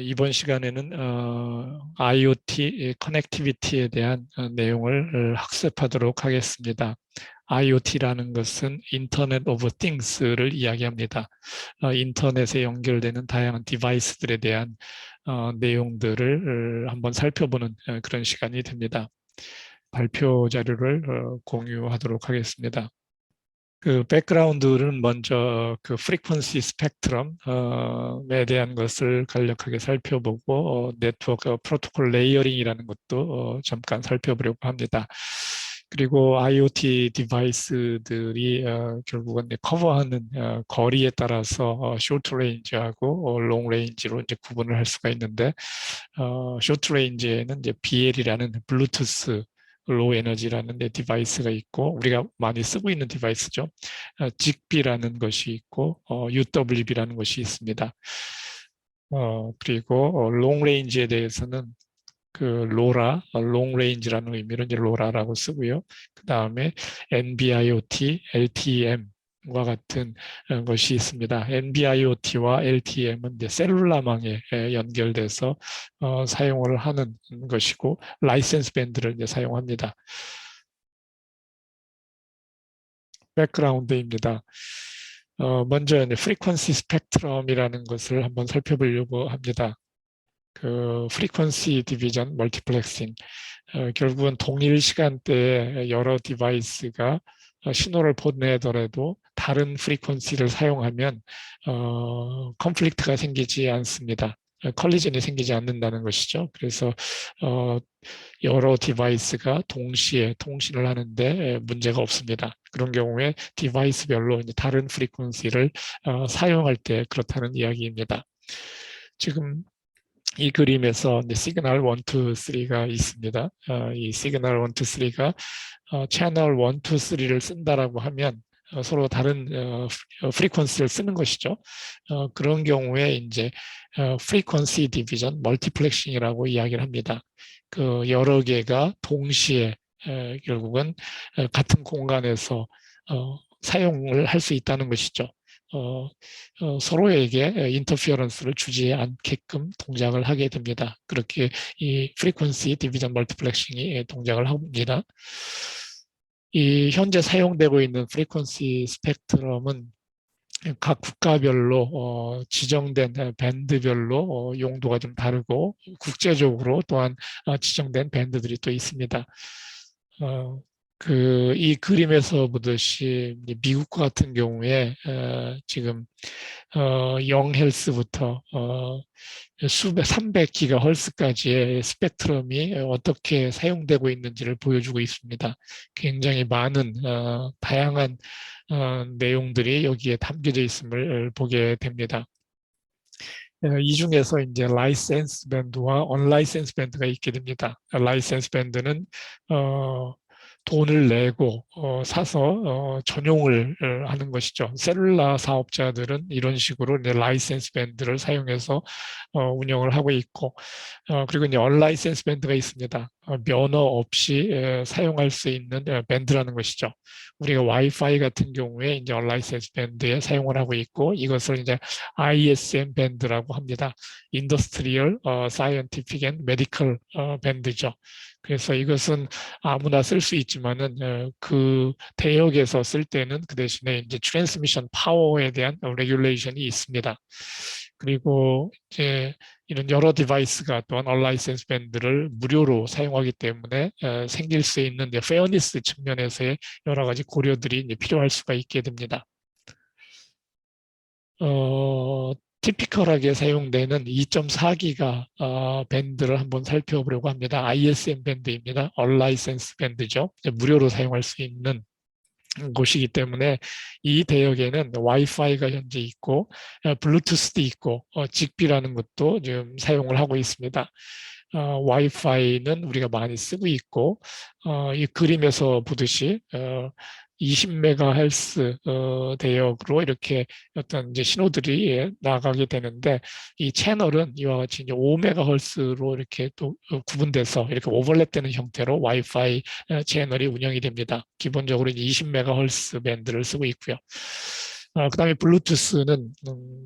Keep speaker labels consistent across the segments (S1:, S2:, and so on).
S1: 이번 시간에는 IoT 커넥티비티에 대한 내용을 학습하도록 하겠습니다. IoT라는 것은 인터넷 오브 띵스를 이야기합니다. 인터넷에 연결되는 다양한 디바이스들에 대한 내용들을 한번 살펴보는 그런 시간이 됩니다. 발표 자료를 공유하도록 하겠습니다. 그 백그라운드는 먼저 그 프리퀀시 스펙트럼에 대한 것을 간략하게 살펴보고 네트워크 프로토콜 레이어링이라는 것도 잠깐 살펴보려고 합니다. 그리고 IoT 디바이스들이 결국은 커버하는 거리에 따라서 쇼트 레인지하고 롱 레인지로 이제 구분을 할 수가 있는데 쇼트 레인지에는 이제 BL이라는 블루투스 로우 에너지라는 디바이스가 있고 우리가 많이 쓰고 있는 디바이스죠. 직비라는 것이 있고 UWB라는 것이 있습니다. 그리고 롱 레인지에 대해서는 그 로라, 롱 레인지라는 의미로 이제 로라라고 쓰고요. 그 다음에 NB-IoT, LTEM과 같은 것이 있습니다. NB-IoT와 LTEM은 이제 셀룰라망에 연결돼서 사용을 하는 것이고 라이센스 밴드를 이제 사용합니다. 백그라운드입니다. 먼저 프리퀀시 스펙트럼이라는 것을 한번 살펴보려고 합니다. 그 프리퀀시 디비전 멀티플렉싱, 결국은 동일 시간대에 여러 디바이스가 신호를 보내더라도 다른 프리퀀시를 사용하면 컨플릭트가 생기지 않습니다. 컬리전이 생기지 않는다는 것이죠. 그래서 여러 디바이스가 동시에 통신을 하는데 문제가 없습니다. 그런 경우에 디바이스별로 이제 다른 프리퀀시를 사용할 때 그렇다는 이야기입니다. 지금 이 그림에서 시그널 1, 2, 3가 있습니다. 이 시그널 1, 2, 3가 채널 1, 2, 3를 쓴다라고 하면 서로 다른 프리퀀시를 쓰는 것이죠. 그런 경우에 이제 프리퀀시 디비전 멀티플렉싱이라고 이야기를 합니다. 그 여러 개가 동시에 결국은 같은 공간에서 사용을 할 수 있다는 것이죠. 서로에게 인터피어런스를 주지 않게끔 동작을 하게 됩니다. 그렇게 이 프리퀀시 디비전 멀티플렉싱이 동작을 합니다. 이 현재 사용되고 있는 프리퀀시 스펙트럼은 각 국가별로 지정된 밴드별로 용도가 좀 다르고 국제적으로 또한 지정된 밴드들이 또 있습니다. 이 그림에서 보듯이 미국 같은 경우에 지금 0헬스부터 수백 300GHz까지의 스펙트럼이 어떻게 사용되고 있는지를 보여주고 있습니다. 굉장히 많은 다양한 내용들이 여기에 담겨져 있음을 보게 됩니다. 이 중에서 이제 라이센스 밴드와 언라이센스 밴드가 있게 됩니다. 라이센스 밴드는 돈을 내고 사서 전용을 하는 것이죠. 셀룰라 사업자들은 이런 식으로 이제 라이센스 밴드를 사용해서 운영을 하고 있고, 그리고 이제 언라이센스 밴드가 있습니다. 면허 없이 사용할 수 있는 밴드라는 것이죠. 우리가 와이파이 같은 경우에 이제 언라이센스 밴드에 사용을 하고 있고, 이것을 이제 ISM 밴드라고 합니다. 인더스트리얼, 사이언티픽 앤 메디컬 밴드죠. 그래서 이것은 아무나 쓸 수 있지만은 그 대역에서 쓸 때는 그 대신에 이제 트랜스미션 파워에 대한 레귤레이션이 있습니다. 그리고 이제 이런 여러 디바이스가 또한 언라이센스 밴드를 무료로 사용하기 때문에 생길 수 있는 페어니스 측면에서의 여러 가지 고려들이 이제 필요할 수가 있게 됩니다. 티피컬하게 사용되는 2.4기가 밴드를 한번 살펴보려고 합니다. ISM 밴드입니다. 언라이센스 밴드죠. 무료로 사용할 수 있는 곳이기 때문에 이 대역에는 와이파이가 현재 있고 블루투스도 있고 직비라는 것도 지금 사용을 하고 있습니다. 와이파이는 우리가 많이 쓰고 있고 이 그림에서 보듯이 20MHz 대역으로 이렇게 어떤 이제 신호들이 나가게 되는데 이 채널은 이와 같이 이제 5MHz로 이렇게 또 구분돼서 이렇게 오버랩되는 형태로 와이파이 채널이 운영이 됩니다. 기본적으로 이제 20MHz 밴드를 쓰고 있고요. 그다음에 블루투스는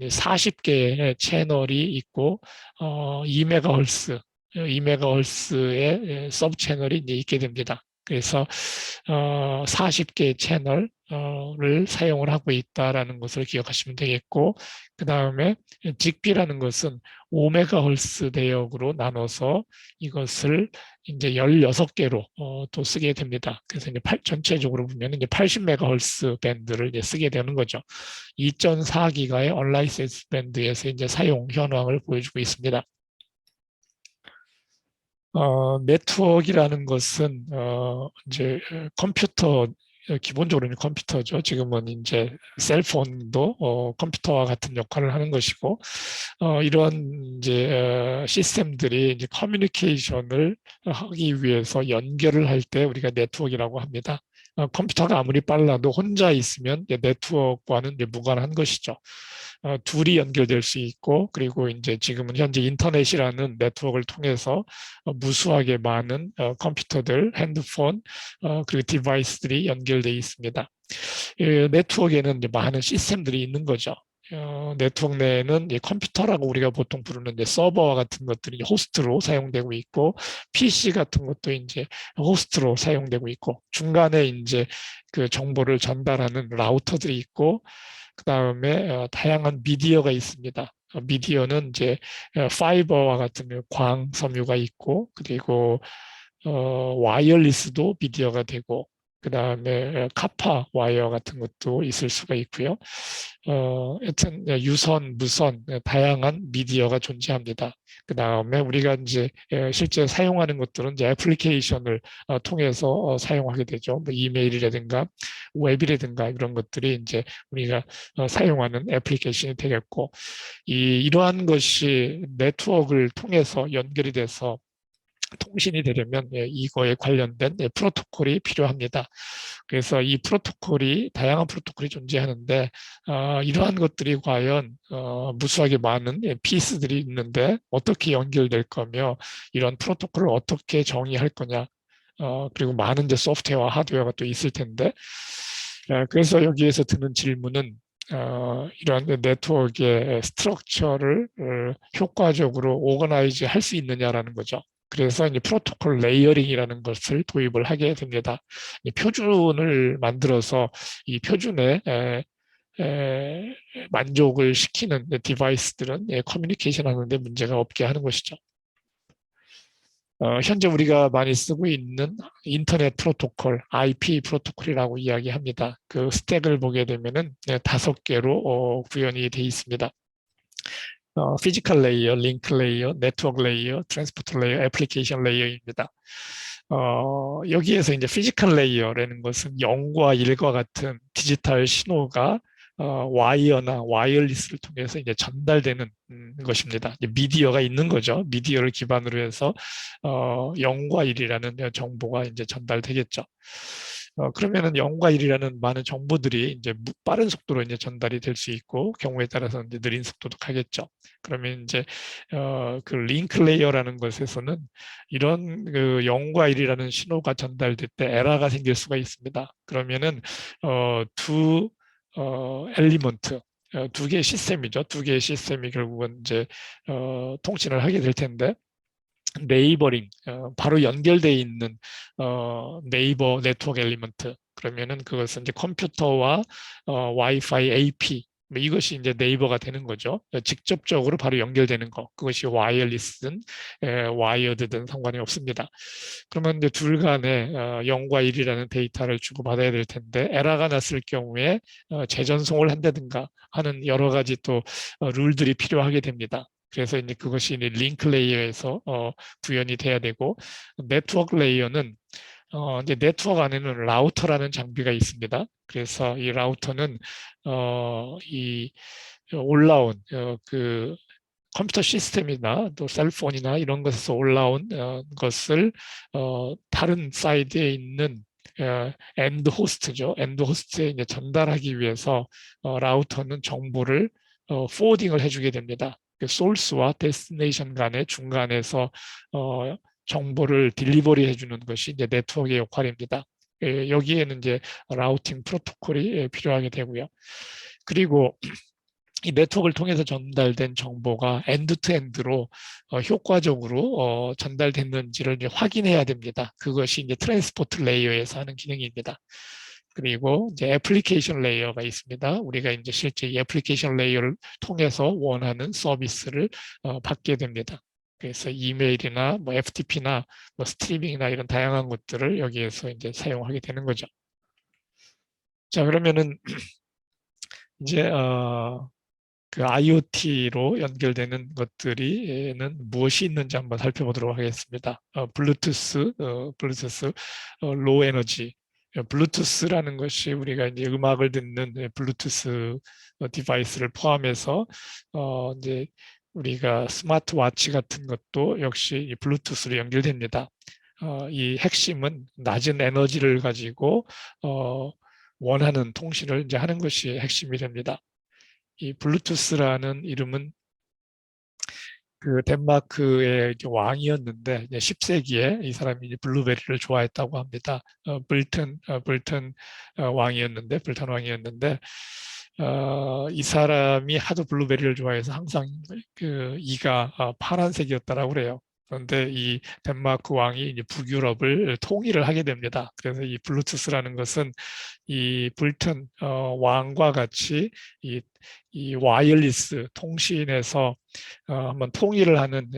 S1: 40개의 채널이 있고 2MHz, 2MHz의 서브 채널이 이제 있게 됩니다. 그래서 40개의 채널을 사용을 하고 있다라는 것을 기억하시면 되겠고, 그 다음에 직비라는 것은 5MHz 대역으로 나눠서 이것을 이제 16개로 또 쓰게 됩니다. 그래서 이제 전체적으로 보면 이제 80MHz 밴드를 이제 쓰게 되는 거죠. 2.4기가의 언라이센스 밴드에서 이제 사용 현황을 보여주고 있습니다. 네트워크라는 것은 이제 컴퓨터 기본적으로는 컴퓨터죠. 지금은 이제 셀폰도 컴퓨터와 같은 역할을 하는 것이고 이런 이제 시스템들이 이제 커뮤니케이션을 하기 위해서 연결을 할 때 우리가 네트워크라고 합니다. 컴퓨터가 아무리 빨라도 혼자 있으면 네트워크와는 이제 무관한 것이죠. 둘이 연결될 수 있고, 그리고 이제 지금은 현재 인터넷이라는 네트워크를 통해서 무수하게 많은 컴퓨터들, 핸드폰, 그리고 디바이스들이 연결되어 있습니다. 네트워크에는 이제 많은 시스템들이 있는 거죠. 네트워크 내에는 컴퓨터라고 우리가 보통 부르는 이제 서버와 같은 것들이 호스트로 사용되고 있고, PC 같은 것도 이제 호스트로 사용되고 있고, 중간에 이제 그 정보를 전달하는 라우터들이 있고, 그 다음에 다양한 미디어가 있습니다. 미디어는 이제 파이버와 같은 광 섬유가 있고, 그리고 와이어리스도 미디어가 되고, 그 다음에 카파 와이어 같은 것도 있을 수가 있고요. 하여튼 유선, 무선 다양한 미디어가 존재합니다. 그 다음에 우리가 이제 실제 사용하는 것들은 이제 애플리케이션을 통해서 사용하게 되죠. 뭐 이메일이라든가 웹이라든가 이런 것들이 이제 우리가 사용하는 애플리케이션이 되겠고, 이러한 것이 네트워크를 통해서 연결이 돼서 통신이 되려면 이거에 관련된 프로토콜이 필요합니다. 그래서 이 프로토콜이 다양한 프로토콜이 존재하는데 이러한 것들이 과연 무수하게 많은 피스들이 있는데 어떻게 연결될 거며 이런 프로토콜을 어떻게 정의할 거냐 그리고 많은 이제 소프트웨어와 하드웨어가 또 있을 텐데 그래서 여기에서 드는 질문은 이러한 네트워크의 스트럭처를 효과적으로 오거나이즈 할 수 있느냐라는 거죠. 그래서 이제 프로토콜 레이어링이라는 것을 도입을 하게 됩니다. 표준을 만들어서 이 표준에 만족을 시키는 디바이스들은 커뮤니케이션 하는데 문제가 없게 하는 것이죠. 현재 우리가 많이 쓰고 있는 인터넷 프로토콜, IP 프로토콜이라고 이야기합니다. 그 스택을 보게 되면은 5개로 구현이 되어 있습니다. 피지컬 레이어, 링크 레이어, 네트워크 레이어, 트랜스포터 레이어, 애플리케이션 레이어입니다. 여기에서 이제 피지컬 레이어라는 것은 0과 1과 같은 디지털 신호가 와이어나 와이어리스를 통해서 이제 전달되는 것입니다. 미디어가 있는 거죠. 미디어를 기반으로 해서 0과 1이라는 정보가 이제 전달되겠죠. 그러면은 0과 1이라는 많은 정보들이 이제 빠른 속도로 이제 전달이 될 수 있고 경우에 따라서 이제 느린 속도도 가겠죠. 그러면 이제 그 링크 레이어라는 것에서는 이런 그 0과 1이라는 신호가 전달될 때 에러가 생길 수가 있습니다. 그러면은 두 엘리먼트 두 개의 시스템이죠. 두 개의 시스템이 결국은 이제 통신을 하게 될 텐데 네이버링 바로 연결돼 있는 네이버 네트워크 엘리먼트 그러면은 그것은 이제 컴퓨터와 와이파이 AP 뭐 이것이 이제 네이버가 되는 거죠. 직접적으로 바로 연결되는 거 그것이 와이어리스든 와이어드든 상관이 없습니다. 그러면 이제 둘 간에 0과 1이라는 데이터를 주고받아야 될 텐데 에러가 났을 경우에 재전송을 한다든가 하는 여러 가지 또 룰들이 필요하게 됩니다. 그래서 이제 그것이 이제 링크 레이어에서 구현이 돼야 되고 네트워크 레이어는 이제 네트워크 안에는 라우터라는 장비가 있습니다. 그래서 이 라우터는 이 올라온 그 컴퓨터 시스템이나 또 셀폰이나 이런 것에서 올라온 것을 다른 사이드에 있는 엔드 호스트죠. 엔드 호스트에 이제 전달하기 위해서 라우터는 정보를 포워딩을 해주게 됩니다. 그 소스와 데스티네이션 간의 중간에서 정보를 딜리버리 해주는 것이 이제 네트워크의 역할입니다. 여기에는 이제 라우팅 프로토콜이 필요하게 되고요. 그리고 이 네트워크를 통해서 전달된 정보가 엔드투엔드로 효과적으로 전달됐는지를 이제 확인해야 됩니다. 그것이 이제 트랜스포트 레이어에서 하는 기능입니다. 그리고 이제 애플리케이션 레이어가 있습니다. 우리가 이제 실제 이 애플리케이션 레이어를 통해서 원하는 서비스를 받게 됩니다. 그래서 이메일이나 뭐 FTP나 뭐 스트리밍이나 이런 다양한 것들을 여기에서 이제 사용하게 되는 거죠. 자, 그러면은 이제 그 IoT로 연결되는 것들이는 무엇이 있는지 한번 살펴보도록 하겠습니다. 블루투스, 로우 에너지. 블루투스라는 것이 우리가 이제 음악을 듣는 블루투스 디바이스를 포함해서 이제 우리가 스마트워치 같은 것도 역시 이 블루투스로 연결됩니다. 이 핵심은 낮은 에너지를 가지고 원하는 통신을 이제 하는 것이 핵심이 됩니다. 이 블루투스라는 이름은 그 덴마크의 왕이었는데 10세기에 이 사람이 이제 블루베리를 좋아했다고 합니다. 불튼 왕이었는데 불턴 왕이었는데 이 사람이 하도 블루베리를 좋아해서 항상 그 이가 파란색이었다라고 그래요. 그런데 이 덴마크 왕이 이제 북유럽을 통일을 하게 됩니다. 그래서 이 블루투스라는 것은 이 불튼 왕과 같이 이 와이어리스 통신에서 한번 통일을 하는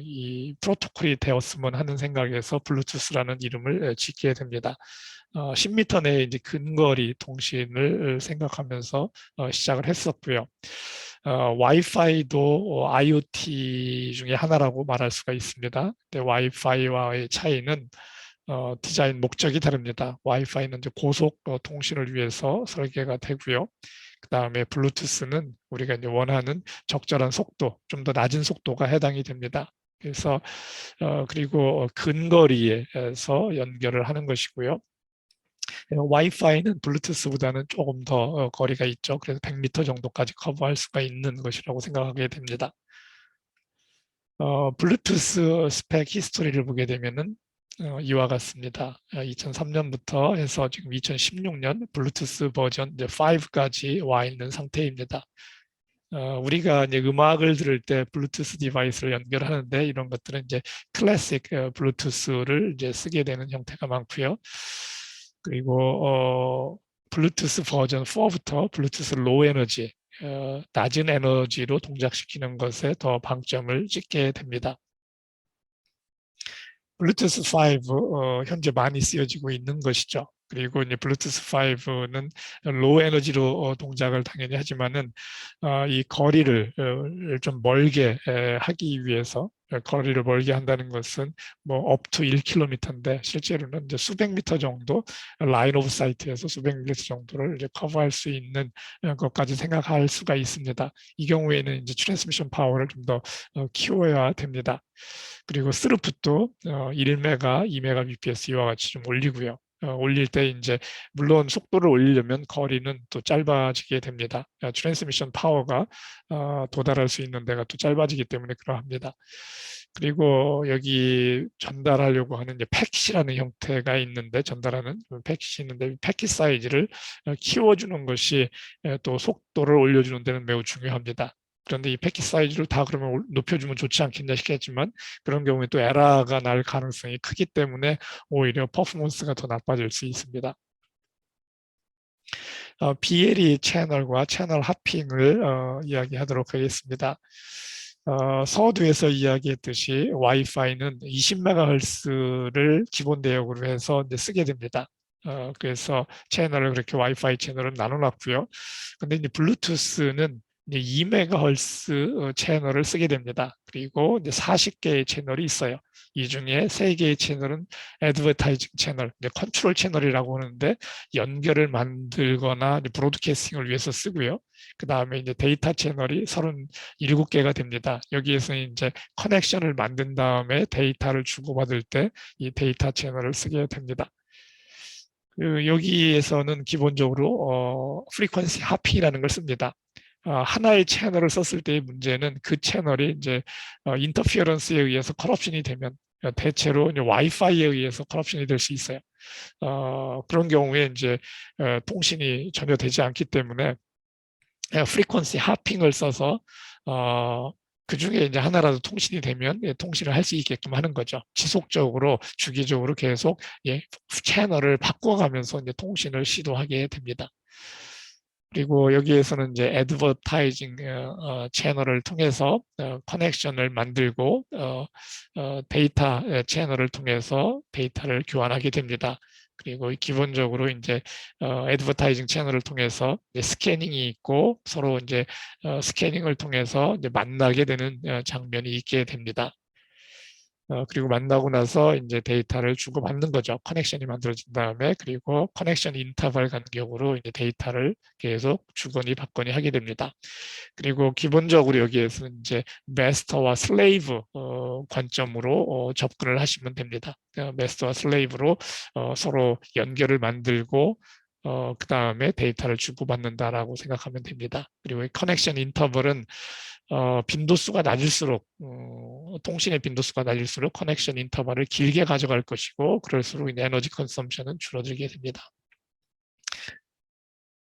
S1: 이 프로토콜이 되었으면 하는 생각에서 블루투스라는 이름을 짓게 됩니다. 10m 내에 이제 근거리 통신을 생각하면서 시작을 했었고요. 와이파이도 IoT 중에 하나라고 말할 수가 있습니다. 근데 와이파이와의 차이는 디자인 목적이 다릅니다. 와이파이는 이제 고속 통신을 위해서 설계가 되고요. 그 다음에 블루투스는 우리가 이제 원하는 적절한 속도, 좀 더 낮은 속도가 해당이 됩니다. 그래서 그리고 근거리에서 연결을 하는 것이고요. 와이파이는 블루투스보다는 조금 더 거리가 있죠. 그래서 100m 정도까지 커버할 수가 있는 것이라고 생각하게 됩니다. 블루투스 스펙 히스토리를 보게 되면은 이와 같습니다. 2003년부터 해서 지금 2016년 블루투스 버전 이제 5까지 와 있는 상태입니다. 우리가 이제 음악을 들을 때 블루투스 디바이스를 연결하는데 이런 것들은 이제 클래식 블루투스를 이제 쓰게 되는 형태가 많고요. 그리고 블루투스 버전 4부터 블루투스 로우 에너지, 낮은 에너지로 동작시키는 것에 더 방점을 찍게 됩니다. 블루투스 5 현재 많이 쓰여지고 있는 것이죠. 그리고 이제 블루투스 5는 로우 에너지로 동작을 당연히 하지만은 이 거리를 좀 멀게 하기 위해서 거리를 멀게 한다는 것은 뭐 up to 1km인데 실제로는 이제 수백 미터 정도 라인 오브 사이트에서 수백 미터 정도를 이제 커버할 수 있는 것까지 생각할 수가 있습니다. 이 경우에는 이제 트랜스미션 파워를 좀 더 키워야 됩니다. 그리고 스루풋도 1메가, 2메가bps 이와 같이 좀 올리고요. 올릴 때 이제 물론 속도를 올리려면 거리는 또 짧아지게 됩니다. 트랜스미션 파워가 도달할 수 있는 데가 또 짧아지기 때문에 그러합니다. 그리고 여기 전달하려고 하는 이제 패킷이라는 형태가 있는데 전달하는 패킷이 있는데 패킷 사이즈를 키워주는 것이 또 속도를 올려주는 데는 매우 중요합니다. 그런데 이 패킷 사이즈를 다 그러면 높여주면 좋지 않겠냐 싶겠지만 그런 경우에 또 에러가 날 가능성이 크기 때문에 오히려 퍼포먼스가 더 나빠질 수 있습니다. BLE 채널과 채널 하핑을 이야기하도록 하겠습니다. 서두에서 이야기했듯이 와이파이는 20MHz를 기본 대역으로 해서 이제 쓰게 됩니다. 그래서 채널을 그렇게 와이파이 채널을 나눠놨고요. 근데 이제 블루투스는 이제 2MHz 채널을 쓰게 됩니다. 그리고 이제 40개의 채널이 있어요. 이 중에 3개의 채널은 애드버타이징 채널, 컨트롤 채널이라고 하는데 연결을 만들거나 브로드캐스팅을 위해서 쓰고요. 그 다음에 이제 데이터 채널이 37개가 됩니다. 여기에서 이제 커넥션을 만든 다음에 데이터를 주고받을 때 이 데이터 채널을 쓰게 됩니다. 여기에서는 기본적으로 프리퀀시 하핑이라는 걸 씁니다. 하나의 채널을 썼을 때의 문제는 그 채널이 이제 인터피어런스에 의해서 커럽션이 되면 대체로 이제 와이파이에 의해서 커럽션이 될 수 있어요. 그런 경우에 이제 통신이 전혀 되지 않기 때문에 프리퀀시 하핑을 써서 그 중에 이제 하나라도 통신이 되면 통신을 할 수 있게끔 하는 거죠. 지속적으로 주기적으로 계속 채널을 바꿔가면서 이제 통신을 시도하게 됩니다. 그리고 여기에서는 이제 애드버타이징 채널을 통해서 커넥션을 만들고 데이터 채널을 통해서 데이터를 교환하게 됩니다. 그리고 기본적으로 이제 애드버타이징 채널을 통해서 이제 스캐닝이 있고 서로 이제 스캐닝을 통해서 이제 만나게 되는 장면이 있게 됩니다. 그리고 만나고 나서 이제 데이터를 주고받는 거죠. 커넥션이 만들어진 다음에 그리고 커넥션 인터벌 간격으로 이제 데이터를 계속 주거니 받거니 하게 됩니다. 그리고 기본적으로 여기에서 이제 마스터와 슬레이브 관점으로 접근을 하시면 됩니다. 마스터와 슬레이브로 서로 연결을 만들고 그 다음에 데이터를 주고받는다라고 생각하면 됩니다. 그리고 이 커넥션 인터벌은 빈도수가 낮을수록 통신의 빈도수가 낮을수록 커넥션 인터벌을 길게 가져갈 것이고 그럴수록 에너지 컨섬션은 줄어들게 됩니다.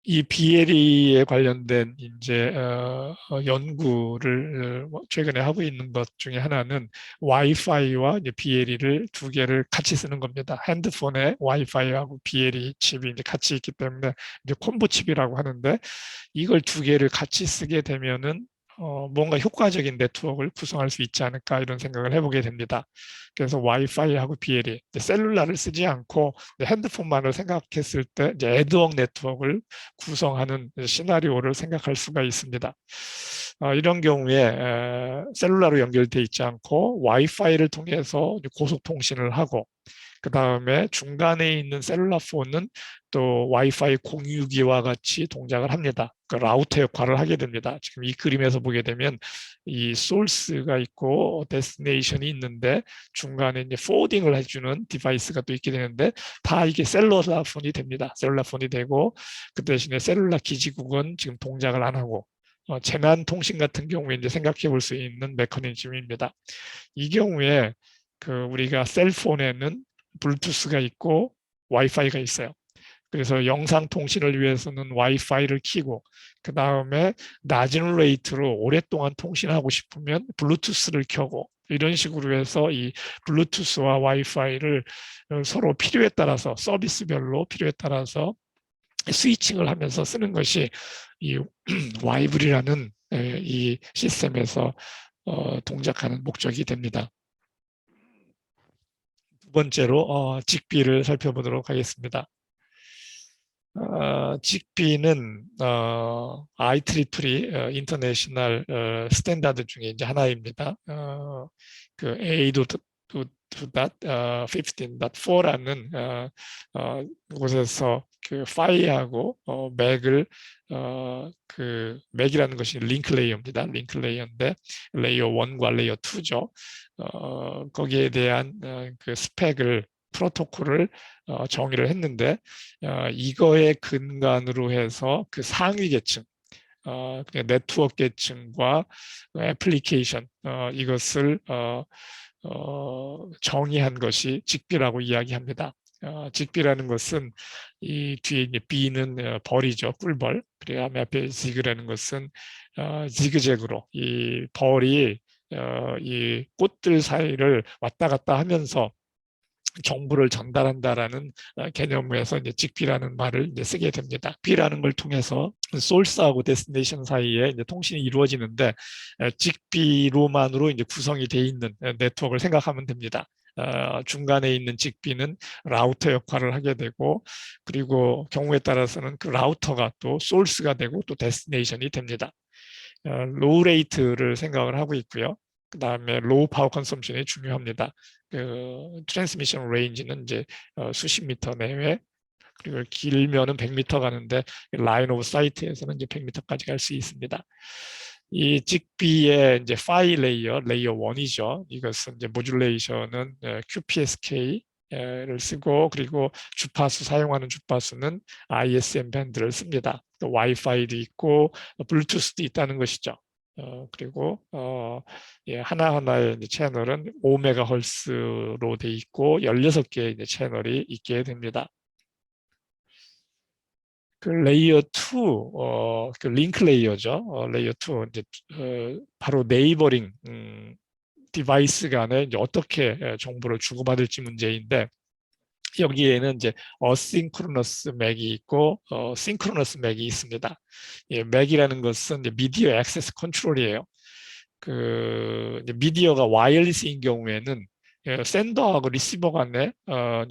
S1: 이 BLE에 관련된 이제 연구를 최근에 하고 있는 것 중에 하나는 와이파이와 이제 BLE를 두 개를 같이 쓰는 겁니다. 핸드폰에 와이파이하고 BLE 칩이 이제 같이 있기 때문에 이제 콤보 칩이라고 하는데 이걸 두 개를 같이 쓰게 되면은 뭔가 효과적인 네트워크를 구성할 수 있지 않을까 이런 생각을 해보게 됩니다. 그래서 와이파이하고 BLE, 셀룰라를 쓰지 않고 핸드폰만을 생각했을 때 이제 애드웍 네트워크를 구성하는 시나리오를 생각할 수가 있습니다. 이런 경우에 셀룰라로 연결돼 있지 않고 와이파이를 통해서 고속통신을 하고 그 다음에 중간에 있는 셀룰라 폰은 또 와이파이 공유기와 같이 동작을 합니다. 그 라우터 역할을 하게 됩니다. 지금 이 그림에서 보게 되면 이 소스가 있고 데스티네이션이 있는데 중간에 이제 포워딩을 해주는 디바이스가 또 있게 되는데 다 이게 셀룰라 폰이 됩니다. 셀룰라 폰이 되고 그 대신에 셀룰라 기지국은 지금 동작을 안 하고 재난 통신 같은 경우에 이제 생각해 볼 수 있는 메커니즘입니다. 이 경우에 그 우리가 셀폰에는 블루투스가 있고 와이파이가 있어요. 그래서 영상 통신을 위해서는 와이파이를 켜고 그 다음에 낮은 레이트로 오랫동안 통신하고 싶으면 블루투스를 켜고 이런 식으로 해서 이 블루투스와 와이파이를 서로 필요에 따라서 서비스별로 필요에 따라서 스위칭을 하면서 쓰는 것이 이 와이블이라는 이 시스템에서 동작하는 목적이 됩니다. 두 번째로 직비를 살펴보도록 하겠습니다. 직비는 IEEE 인터내셔널 스탠다드 중에 이제 하나입니다. 그 A.15.4라는 곳에서 그 파이하고 맥을 그 맥이라는 것이 링크 레이어입니다. 링크 레이어인데 레이어 1과 레이어 2죠. 거기에 대한 그 스펙을 프로토콜을 정의를 했는데 이거의 근간으로 해서 그 상위 계층 네트워크 계층과 애플리케이션 이것을 정의한 것이 직비라고 이야기합니다. 직비라는 것은 이 뒤에 이제 B는 벌이죠, 꿀벌. 그리고 앞에 지그라는 것은 지그재그로 이 벌이 이 꽃들 사이를 왔다 갔다 하면서 정보를 전달한다라는 개념에서 이제 직비라는 말을 이제 쓰게 됩니다. 직비라는 걸 통해서 소스하고 데스티네이션 사이에 이제 통신이 이루어지는데 직비로만으로 이제 구성이 돼 있는 네트워크를 생각하면 됩니다. 중간에 있는 직비는 라우터 역할을 하게 되고 그리고 경우에 따라서는 그 라우터가 또 소스가 되고 또 데스티네이션이 됩니다. 로우 레이트를 생각을 하고 있고요. 그 다음에 로우 파워 컨섬션이 중요합니다. 그 트랜스미션 레인지는 이제 수십 미터 내외 그리고 길면은 100m 가는데 라인 오브 사이트에서는 이제 100m까지 갈 수 있습니다. 이 직비의 이제 파이 레이어 1이죠. 이것은 이제 모듈레이션은 QPSK 를 쓰고 그리고 주파수 사용하는 주파수는 ISM 밴드를 씁니다. 또 와이파이도 있고 블루투스도 있다는 것이죠. 그리고 하나하나의 채널은 5MHz로 돼 있고 16개의 채널이 있게 됩니다. 그 레이어 2, 그 링크 레이어죠. 레이어 2, 이제 바로 네이버링 디바이스 간에 이제 어떻게 정보를 주고받을지 문제인데, 여기에는 이제 어싱크로너스 맥이 있고 싱크로너스 맥이 있습니다. 예, 맥이라는 것은 이제 미디어 액세스 컨트롤이에요. 그 이제 미디어가 와이어리스인 경우에는 샌더하고 리시버 간에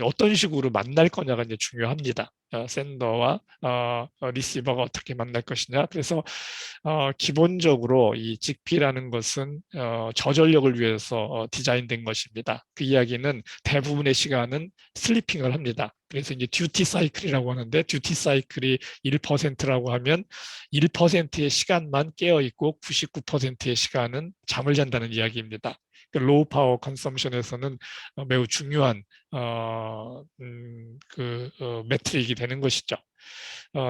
S1: 어떤 식으로 만날 거냐가 이제 중요합니다. 샌더와 리시버가 어떻게 만날 것이냐. 그래서 기본적으로 이 직피라는 것은 저전력을 위해서 디자인된 것입니다. 그 이야기는 대부분의 시간은 슬리핑을 합니다. 그래서 이제 듀티 사이클이라고 하는데, 듀티 사이클이 1%라고 하면 1%의 시간만 깨어 있고 99%의 시간은 잠을 잔다는 이야기입니다. 로우 파워 컨섬션에서는 매우 중요한 매트릭이 되는 것이죠.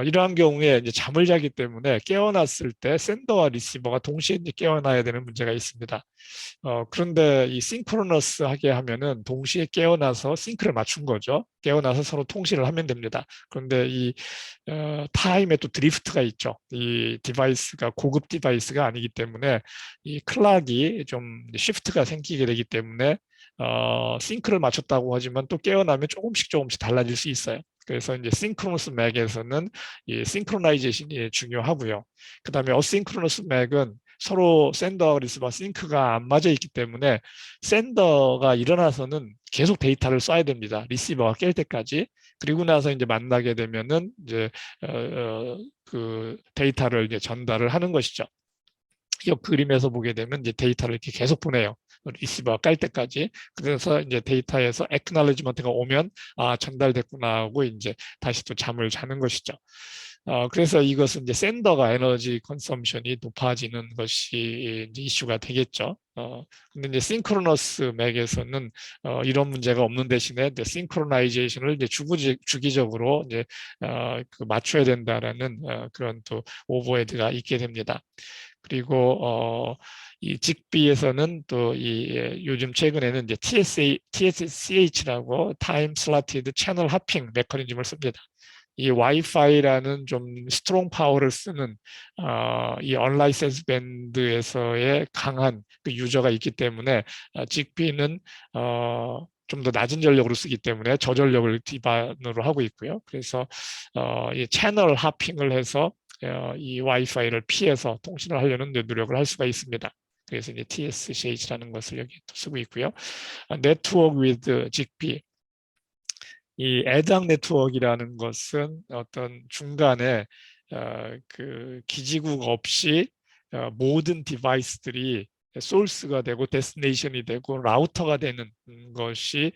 S1: 이러한 경우에 이제 잠을 자기 때문에 깨어났을 때 샌더와 리시버가 동시에 이제 깨어나야 되는 문제가 있습니다. 그런데 이 싱크로너스하게 하면은 동시에 깨어나서 싱크를 맞춘 거죠. 깨어나서 서로 통신을 하면 됩니다. 그런데 이 타임에 또 드리프트가 있죠. 이 디바이스가 고급 디바이스가 아니기 때문에 이 클락이 좀 시프트가 생기게 되기 때문에 싱크를 맞췄다고 하지만 또 깨어나면 조금씩 달라질 수 있어요. 그래서 이제 싱크로너스 맥에서는 이 싱크로나이제이션이 중요하고요. 그 다음에 어싱크로너스 맥은 서로 샌더와 리시버 싱크가 안 맞아 있기 때문에 샌더가 일어나서는 계속 데이터를 써야 됩니다. 리시버가 깰 때까지. 그리고 나서 이제 만나게 되면은 이제 그 데이터를 이제 전달을 하는 것이죠. 이 그림에서 보게 되면 이제 데이터를 이렇게 계속 보내요. 리시버가 깔 때까지. 그래서 이제 데이터에서 acknowledgement가 오면 전달됐구나 하고 이제 다시 또 잠을 자는 것이죠. 그래서 이것은 이제 샌더가 에너지 컨섬션이 높아지는 것이 이제 이슈가 되겠죠. 근데 이제 싱크로너스 맥에서는 이런 문제가 없는 대신에 이제 싱크로나이제이션을 이제 주기적으로 이제 그 맞춰야 된다라는 그런 또 오버헤드가 있게 됩니다. 그리고 이 직비에서는 또 이 요즘 최근에는 이제 TSCH라고 타임 슬롯티드 채널 하핑 메커니즘을 씁니다. 이 와이파이라는 좀 스트롱 파워를 쓰는 이 언라이센스 밴드에서의 강한 그 유저가 있기 때문에 직비는 좀 더 낮은 전력으로 쓰기 때문에 저전력을 기반으로 하고 있고요. 그래서 이 채널 하핑을 해서 이 와이파이를 피해서 통신을 하려는 노력을 할 수가 있습니다. 그래서 이제 TSCH라는 것을 여기 또 쓰고 있고요. 네트워크 with 직비. 이 애당 네트워크라는 것은 어떤 중간에 그 기지국 없이 모든 디바이스들이 소스가 되고 데스티네이션이 되고 라우터가 되는 것이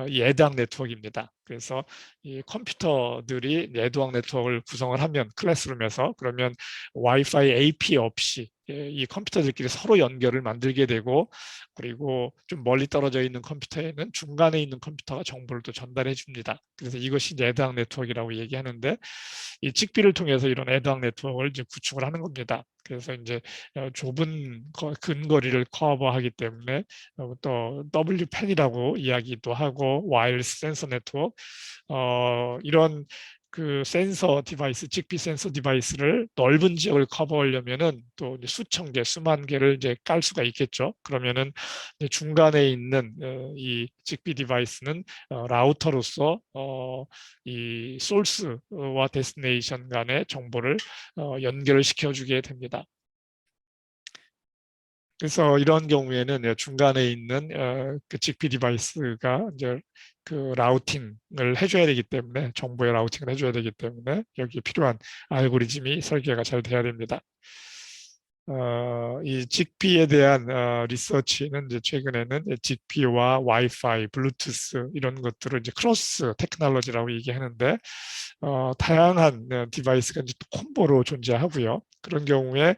S1: 이 애당 네트워크입니다. 그래서 이 컴퓨터들이 애당 네트워크를 구성을 하면 클래스룸에서 그러면 와이파이 AP 없이 이 컴퓨터들끼리 서로 연결을 만들게 되고, 그리고 좀 멀리 떨어져 있는 컴퓨터에는 중간에 있는 컴퓨터가 정보를 또 전달해 줍니다. 그래서 이것이 애당 네트워크라고 얘기하는데, 이 직비를 통해서 이런 애당 네트워크를 이제 구축을 하는 겁니다. 그래서 이제 좁은 근거리를 커버하기 때문에 또 WPAN이라고 이야기도 하고 와이어리스 센서 네트워크, 이런 그 센서 디바이스, 직비 센서 디바이스를 넓은 지역을 커버하려면은 또 수천 개, 수만 개를 이제 깔 수가 있겠죠. 그러면은 중간에 있는 이 직비 디바이스는 라우터로서 이 소스와 데스티네이션 간의 정보를 연결을 시켜주게 됩니다. 그래서 이런 경우에는 중간에 있는 그 직비 디바이스가 이제 그 라우팅을 해줘야 되기 때문에, 정보의 라우팅을 해줘야 되기 때문에 여기에 필요한 알고리즘이 설계가 잘 돼야 됩니다. 이 직비에 대한 리서치는 이제 최근에는 직비와 와이파이, 블루투스 이런 것들을 이제 크로스 테크놀로지라고 얘기하는데, 다양한 디바이스가 이제 또 콤보로 존재하고요. 그런 경우에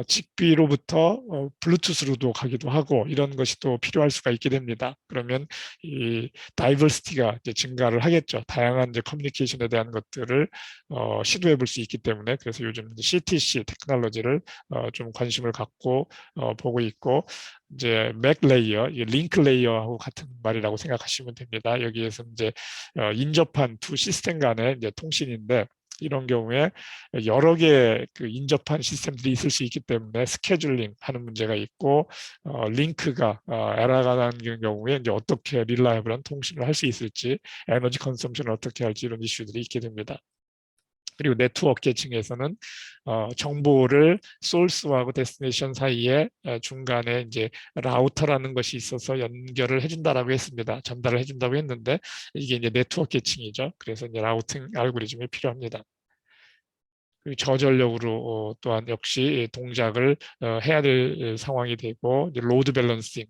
S1: 직비로부터 블루투스로도 가기도 하고 이런 것이 또 필요할 수가 있게 됩니다. 그러면 이 다이버시티가 이제 증가를 하겠죠. 다양한 이제 커뮤니케이션에 대한 것들을 시도해 볼 수 있기 때문에, 그래서 요즘 CTC 테크놀로지를 좀 관심을 갖고 보고 있고, 이제 맥 레이어, 링크 레이어하고 같은 말이라고 생각하시면 됩니다. 여기에서 이제 인접한 두 시스템 간의 이제 통신인데, 이런 경우에 여러 개의 그 인접한 시스템들이 있을 수 있기 때문에 스케줄링 하는 문제가 있고, 링크가 에러가 나는 경우에 이제 어떻게 릴라이블한 통신을 할 수 있을지, 에너지 컨섬션을 어떻게 할지 이런 이슈들이 있게 됩니다. 그리고 네트워크 계층에서는 정보를 소스하고 데스티네이션 사이에 중간에 이제 라우터라는 것이 있어서 연결을 해준다라고 했습니다. 전달을 해준다고 했는데 이게 이제 네트워크 계층이죠. 그래서 이제 라우팅 알고리즘이 필요합니다. 그리고 저전력으로 또한 역시 동작을 해야 될 상황이 되고, 이제 로드 밸런싱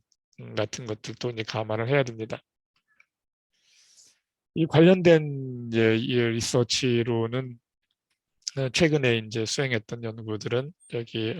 S1: 같은 것들도 이제 감안을 해야 됩니다. 이 관련된 이제 이 리서치로는 최근에 이제 수행했던 연구들은 여기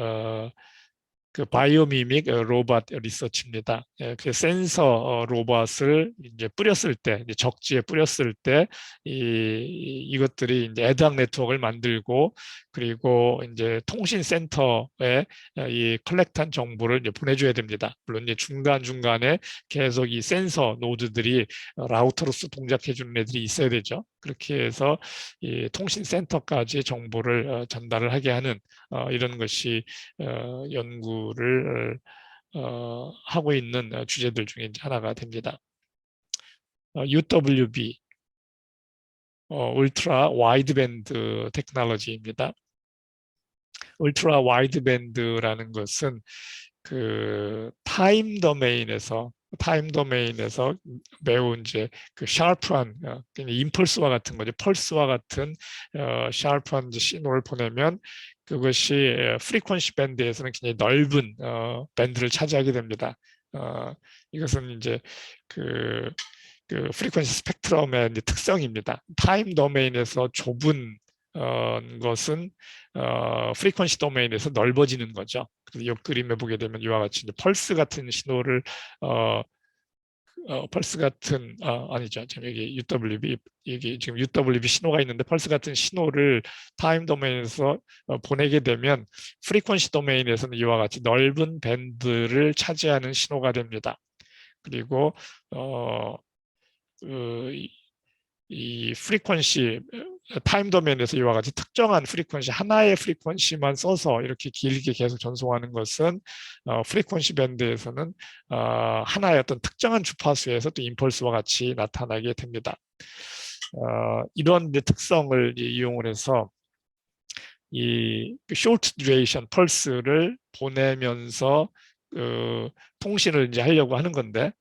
S1: 그 바이오미믹 로봇 리서치입니다. 그 센서 로봇을 이제 뿌렸을 때, 이제 적지에 뿌렸을 때 이것들이 이제 애당 네트워크를 만들고, 그리고 이제 통신 센터에 이 컬렉트한 정보를 이제 보내줘야 됩니다. 물론 이제 중간 중간에 계속 이 센서 노드들이 라우터로서 동작해주는 애들이 있어야 되죠. 그렇게 해서 이 통신 센터까지 정보를 전달을 하게 하는 이런 것이 연구를 하고 있는 주제들 중에 하나가 됩니다. UWB, 울트라 와이드밴드 테크놀로지입니다. 울트라 와이드밴드라는 것은 그 타임 도메인에서 매우 이제 그 샤프한 임펄스와 같은 거죠. 펄스와 같은 샤프한 신호를 보내면 그것이 프리퀀시 밴드에서는 굉장히 넓은 밴드를 차지하게 됩니다. 이것은 이제 그, 그 프리퀀시 스펙트럼의 특성입니다. 타임 도메인에서 좁은 것은 프리퀀시 도메인에서 넓어지는 거죠. 그래서 옆 그림에 보게 되면 이와 같이 이제 펄스 같은 신호를 펄스 같은 아니죠. 지금 여기 UWB 여기 지금 UWB 신호가 있는데 펄스 같은 신호를 타임 도메인에서 보내게 되면 프리퀀시 도메인에서는 이와 같이 넓은 밴드를 차지하는 신호가 됩니다. 그리고 이 프리퀀시 타임 도메인에서 이와 같이 특정한 프리퀀시 하나의 프리퀀시만 써서 이렇게 길게 계속 전송하는 것은 프리퀀시 밴드에서는 하나의 어떤 특정한 주파수에서 또 임펄스와 같이 나타나게 됩니다. 이런 특성을 이용을 해서 이 short duration 펄스를 보내면서 통신을 이제 하려고 하는 건데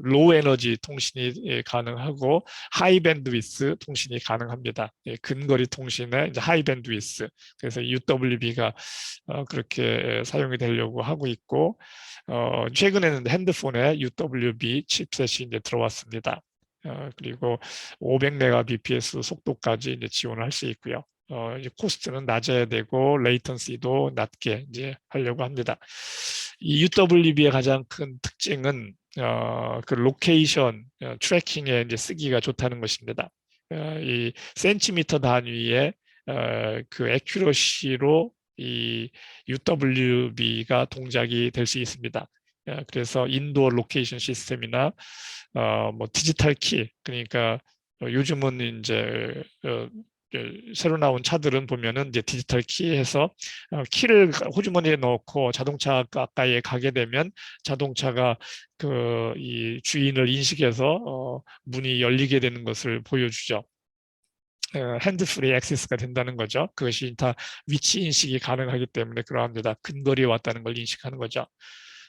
S1: 로우 에너지 통신이 가능하고 하이 밴드위스 통신이 가능합니다. 근거리 통신에 이제 하이 밴드위스, 그래서 UWB가 그렇게 사용이 되려고 하고 있고, 최근에는 핸드폰에 UWB 칩셋이 이제 들어왔습니다. 그리고 500Mbps 속도까지 이제 지원을 할 수 있고요. 이제 코스트는 낮아야 되고 레이턴시도 낮게 이제 하려고 합니다. 이 UWB의 가장 큰 특징은 그 로케이션 트래킹에 이제 쓰기가 좋다는 것입니다. 이 센티미터 단위의 그 애큐러시로 이 UWB가 동작이 될 수 있습니다. 그래서 인도어 로케이션 시스템이나 뭐 디지털 키, 그러니까 요즘은 이제 새로 나온 차들은 보면은 이제 디지털 키해서 키를 호주머니에 넣고 자동차 가까이에 가게 되면 자동차가 그 이 주인을 인식해서 문이 열리게 되는 것을 보여주죠. 핸드프리 액세스가 된다는 거죠. 그것이 다 위치 인식이 가능하기 때문에 그러합니다. 근거리에 왔다는 걸 인식하는 거죠.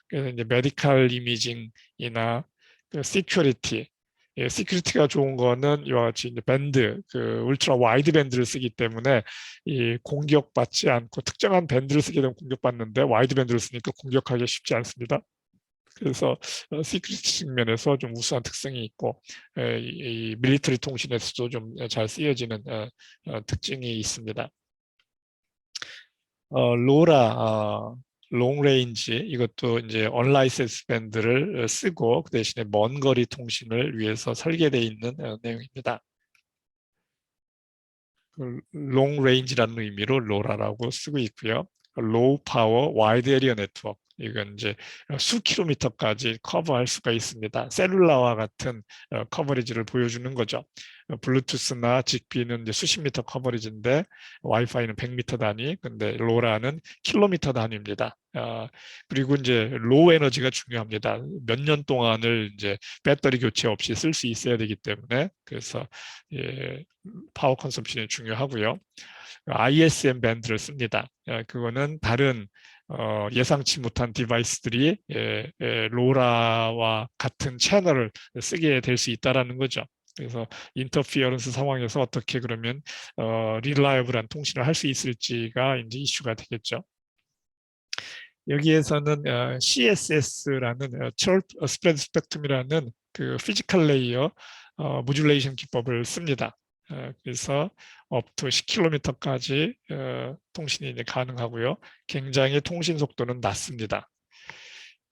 S1: 그래서 이제 메디컬 이미징이나 그 시큐리티, 시큐리티가 좋은 거는 이와 같이 이제 밴드, 그 울트라 와이드 밴드를 쓰기 때문에 이 공격받지 않고, 특정한 밴드를 쓰게 되면 공격받는데 와이드 밴드를 쓰니까 공격하기 쉽지 않습니다. 그래서 시큐리티 측면에서 좀 우수한 특성이 있고, 이 밀리터리 통신에서도 좀 잘 쓰여지는 특징이 있습니다. 로라 롱레인지, 이것도 이제 언라이센스 밴드를 쓰고 그 대신에 먼 거리 통신을 위해서 설계되어 있는 내용입니다. 롱레인지라는 의미로 로라라고 쓰고 있고요. 로우 파워 와이드 에리어 네트워크, 이건 이제 수 킬로미터까지 커버할 수가 있습니다. 셀룰라와 같은 커버리지를 보여주는 거죠. 블루투스나 직비는 이제 수십 미터 커버리지인데 와이파이는 100미터 단위, 근데 로라는 킬로미터 단위입니다. 그리고 이제 로우 에너지가 중요합니다. 몇 년 동안을 이제 배터리 교체 없이 쓸 수 있어야 되기 때문에 그래서 예, 파워 컨섬션이 중요하고요. ISM 밴드를 씁니다. 그거는 다른 예상치 못한 디바이스들이 로라와 같은 채널을 쓰게 될 수 있다라는 거죠. 그래서 인터피어런스 상황에서 어떻게 그러면 릴라이블한 통신을 할 수 있을지가 이제 이슈가 되겠죠. 여기에서는 CSS라는 스프레드 스펙트럼이라는 그 피지컬 레이어 모듈레이션 기법을 씁니다. 그래서 up to 10km까지 통신이 이제 가능하고요. 굉장히 통신 속도는 낮습니다.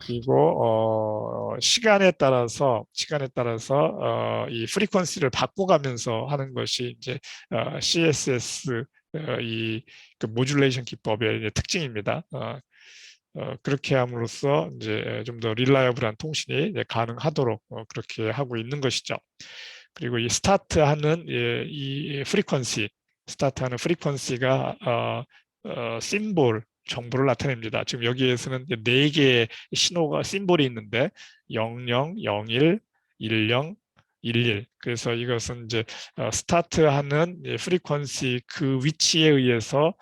S1: 그리고 시간에 따라서 이 프리퀀시를 바꿔가면서 하는 것이 이제 CSS 그 모듈레이션 기법의 특징입니다. 그렇게 함으로써 이제 좀 더 릴라이블한 통신이 이제 가능하도록 그렇게 하고 있는 것이죠. 그리고 이 스타트하는 이 프리퀀시, 스타트하는 프리퀀시가 심볼 정보를 나타냅니다. 지금 여기에서는 4개의 신호가 심볼이 있는데 00, 01, 10, 11. 그래서 이것은 이제 스타트하는 프리퀀시 그 위치에 의해서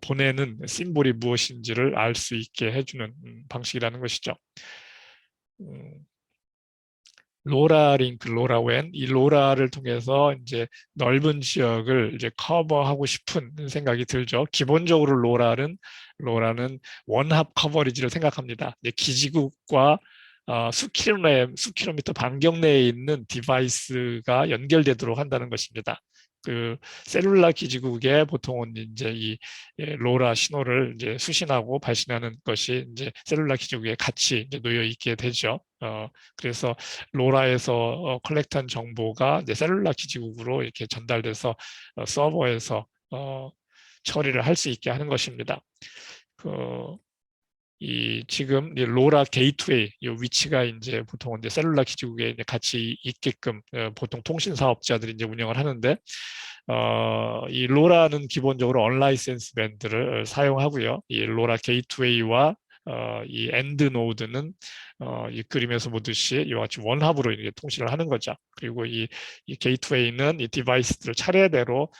S1: 보내는 심볼이 무엇인지를 알 수 있게 해주는 방식이라는 것이죠. 로라 링크, 로라 웬, 이 로라를 통해서 이제 넓은 지역을 이제 커버하고 싶은 생각이 들죠. 기본적으로 로라는 원합 커버리지를 생각합니다. 이제 기지국과 수킬로미터 반경 내에 있는 디바이스가 연결되도록 한다는 것입니다. 그 셀룰라 기지국에 보통은 이제 이 로라 신호를 이제 수신하고 발신하는 것이 이제 셀룰라 기지국에 같이 이제 놓여 있게 되죠. 그래서 로라에서 컬렉트한 정보가 이제 셀룰라 기지국으로 이렇게 전달돼서 서버에서 처리를 할 수 있게 하는 것입니다. 지금 로라 게이트웨이 이 위치가 이제 보통 이제 셀룰라 기지국에 이제 같이 있게끔 보통 통신 사업자들이 이제 운영을 하는데 이 로라는 기본적으로 언라이센스 밴드를 사용하고요. 이 로라 게이트웨이와 이 엔드 노드는 이 그림에서 보듯이 이와 같이 원합으로 이렇게 통신을 하는 거죠. 그리고 이 게이트웨이는 이 디바이스들을 차례대로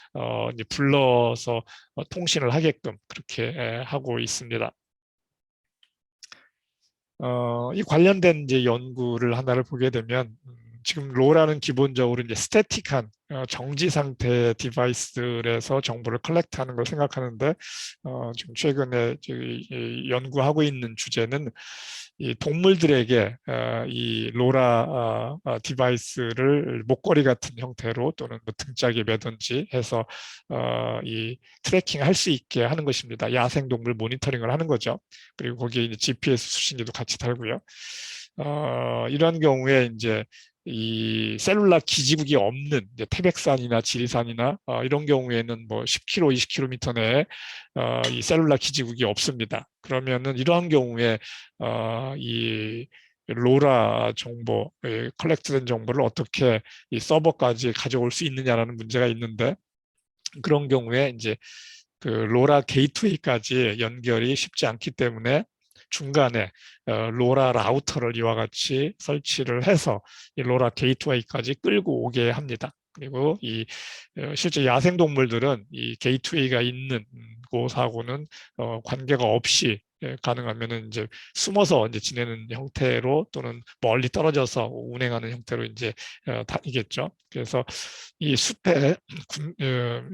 S1: 이제 불러서 통신을 하게끔 그렇게 하고 있습니다. 이 관련된 이제 연구를 하나를 보게 되면 지금 로라는 기본적으로 이제 스태틱한 정지 상태 디바이스들에서 정보를 컬렉트하는 걸 생각하는데 지금 최근에 연구하고 있는 주제는 이 동물들에게 이 로라 디바이스를 목걸이 같은 형태로 또는 뭐 등짝에 매든지 해서 이 트래킹 할 수 있게 하는 것입니다. 야생동물 모니터링을 하는 거죠. 그리고 거기에 이제 GPS 수신기도 같이 달고요. 이런 경우에 이제 이 셀룰라 기지국이 없는 이제 태백산이나 지리산이나 이런 경우에는 뭐 10km, 20km 내에 이 셀룰라 기지국이 없습니다. 그러면은 이러한 경우에 이 로라 정보, 컬렉트된 정보를 어떻게 이 서버까지 가져올 수 있느냐라는 문제가 있는데 그런 경우에 이제 그 로라 게이트웨이까지 연결이 쉽지 않기 때문에 중간에 로라 라우터를 이와 같이 설치를 해서 이 로라 게이트웨이까지 끌고 오게 합니다. 그리고 이 실제 야생동물들은 이 게이트웨이가 있는 곳하고는 관계가 없이 가능하면은 이제 숨어서 이제 지내는 형태로 또는 멀리 떨어져서 운행하는 형태로 이제 다니겠죠. 그래서 이 숲에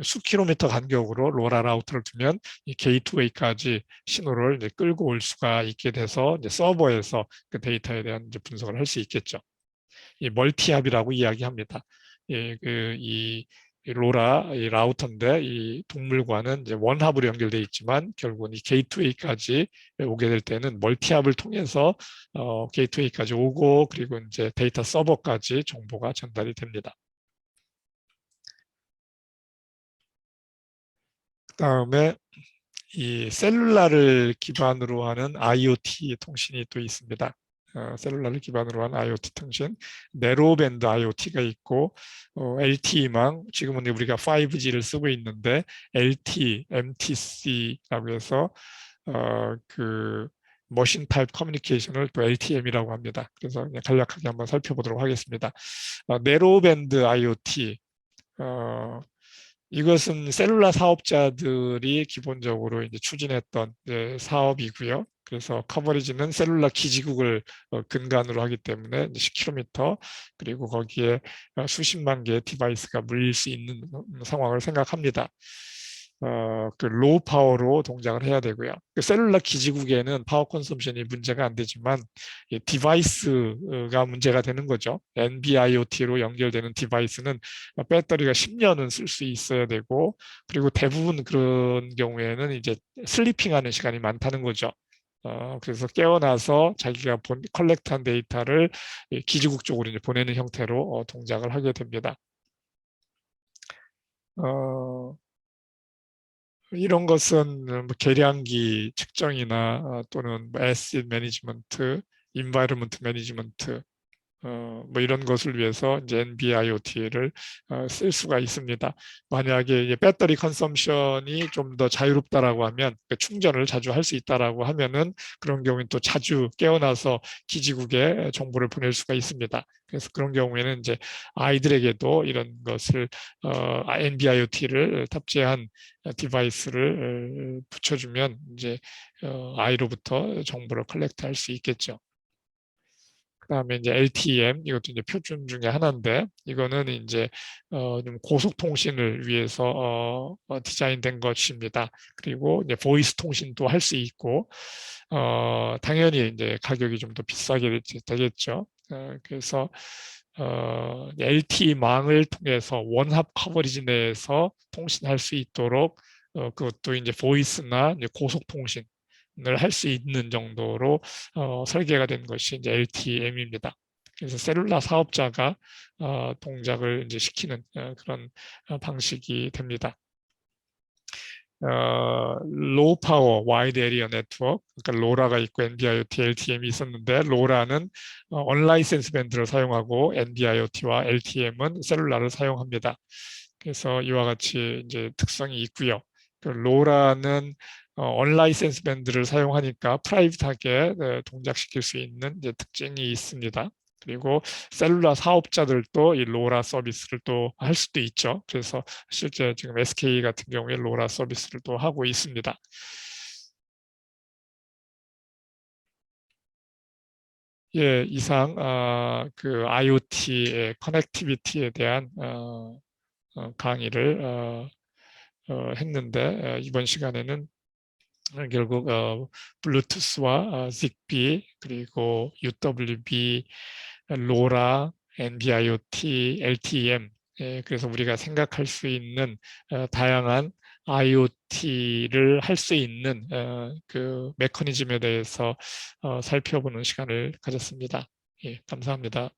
S1: 수 킬로미터 간격으로 로라 라우터를 두면 이 게이트웨이까지 신호를 이제 끌고 올 수가 있게 돼서 이제 서버에서 그 데이터에 대한 이제 분석을 할 수 있겠죠. 이 멀티합이라고 이야기합니다. 이 로라 이 라우터인데 이 동물과는 이제 원합으로 연결되어 있지만 결국은 이 게이트웨이까지 오게 될 때는 멀티합을 통해서 게이트웨이까지 오고 그리고 이제 데이터 서버까지 정보가 전달이 됩니다. 그다음에 이 셀룰라를 기반으로 하는 IoT 통신이 또 있습니다. 셀룰라를 기반으로 한 IoT 통신, 내로밴드 IoT가 있고, LTE망, 지금은 우리가 5G를 쓰고 있는데 LTE, MTC라고 해서 그 머신 타입 커뮤니케이션을 또 LTM이라고 합니다. 그래서 간략하게 한번 살펴보도록 하겠습니다. 내로밴드 IoT, 이것은 셀룰라 사업자들이 기본적으로 이제 추진했던 이제 사업이고요. 그래서 커버리지는 셀룰라 기지국을 근간으로 하기 때문에 10km 그리고 거기에 수십만 개의 디바이스가 물릴 수 있는 상황을 생각합니다. 그 로우 파워로 동작을 해야 되고요. 그 셀룰라 기지국에는 파워 컨섬션이 문제가 안 되지만 디바이스가 문제가 되는 거죠. NB-IoT로 연결되는 디바이스는 배터리가 10년은 쓸 수 있어야 되고, 그리고 대부분 그런 경우에는 이제 슬리핑하는 시간이 많다는 거죠. 그래서 깨어나서 자기가 컬렉트한 데이터를 기지국 쪽으로 이제 보내는 형태로 동작을 하게 됩니다. 어, 이런 것은 뭐 계량기 측정이나 또는 에시드 매니지먼트, 인바이러먼트 매니지먼트 뭐 이런 것을 위해서 이제 NB-IoT를 쓸 수가 있습니다. 만약에 이제 배터리 컨섬션이 좀 더 자유롭다라고 하면 충전을 자주 할 수 있다라고 하면은 그런 경우는 또 자주 깨어나서 기지국에 정보를 보낼 수가 있습니다. 그래서 그런 경우에는 이제 아이들에게도 이런 것을 NB-IoT를 탑재한 디바이스를 붙여주면 이제 아이로부터 정보를 컬렉트할 수 있겠죠. 그다음에 이제 LTM 이것도 이제 표준 중에 하나인데 이거는 이제 좀 고속 통신을 위해서 디자인된 것입니다. 그리고 이제 보이스 통신도 할 수 있고 당연히 이제 가격이 좀 더 비싸게 되겠죠. 그래서 LTE망을 통해서 원합 커버리지 내에서 통신할 수 있도록 그것도 이제 보이스나 이제 고속 통신 할 수 있는 정도로 설계가 된 것이 이제 LTM입니다. 그래서 셀룰라 사업자가 동작을 이제 시키는 그런 방식이 됩니다. 로우 파워 와이드 에리어 네트워크, 그러니까 로라가 있고 NB-IoT, LTM이 있었는데 로라는 언라이센스 밴드를 사용하고 NB-IoT와 LTM은 셀룰라를 사용합니다. 그래서 이와 같이 이제 특성이 있고요. 그 로라는 언라이센스 밴드를 사용하니까 프라이빗하게 동작시킬 수 있는 이제 특징이 있습니다. 그리고 셀룰라 사업자들도 이 로라 서비스를 또 할 수도 있죠. 그래서 실제 지금 SK 같은 경우에 로라 서비스를 또 하고 있습니다. 예, 이상 그 IoT의 커넥티비티에 대한 강의를 했는데 이번 시간에는 결국 블루투스와 지그비 그리고 UWB, 로라, NB-IoT, LTM 그래서 우리가 생각할 수 있는 다양한 IoT를 할 수 있는 그 메커니즘에 대해서 살펴보는 시간을 가졌습니다. 예, 감사합니다.